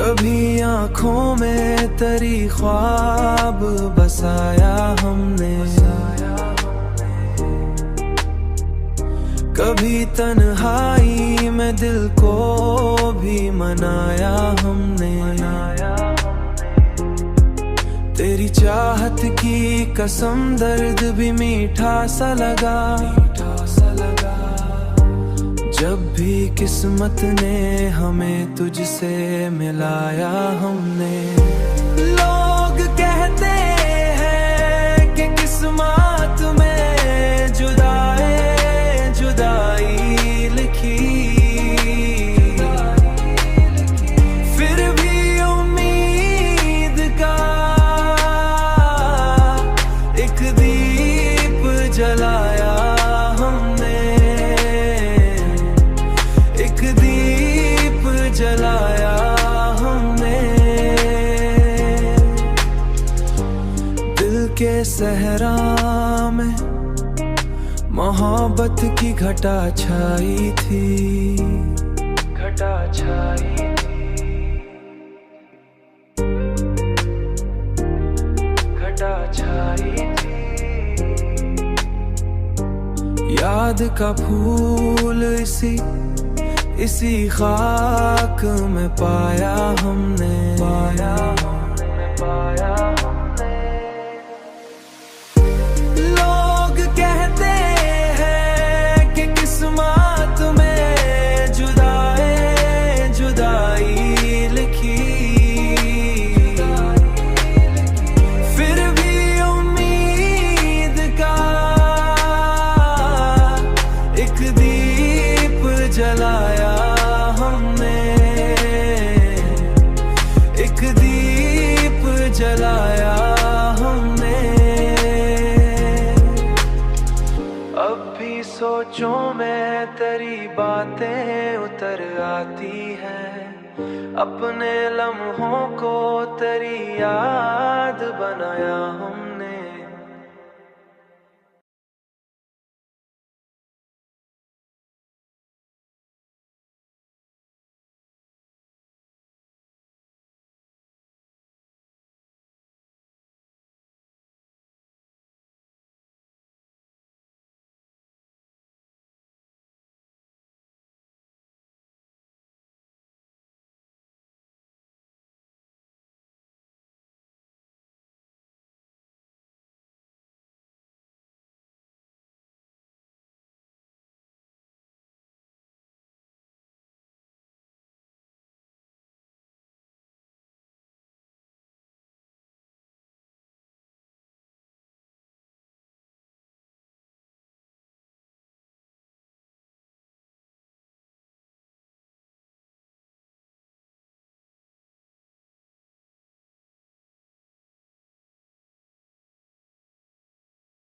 कभी आँखों में तेरी ख्वाब बसाया हमने, कभी तन्हाई में दिल को भी मनाया हमने। तेरी चाहत की कसम दर्द भी मीठा सा लगा, जब भी किस्मत ने हमें तुझसे मिलाया हमने। लोग कहते हैं कि किस्मत में जुदाई लिखी, फिर भी उम्मीद का एक दीप जलाया हमने, एक दीप जलाया हमने। दिल के सहरा में मोहब्बत की घटा छाई थी, घटा छाई थी, घटा छाई थी। याद का फूल इसी खाक में पाया हमने, पाया हमने, पाया हमने। लोग कहते हैं कि किस्मत में जुदाई लिखी, फिर भी उम्मीद का एक दीप जलाया हमने, एक दीप जलाया हमने। अब भी सोचों में तेरी बातें उतर आती हैं, अपने लम्हों को तेरी याद बनाया हम।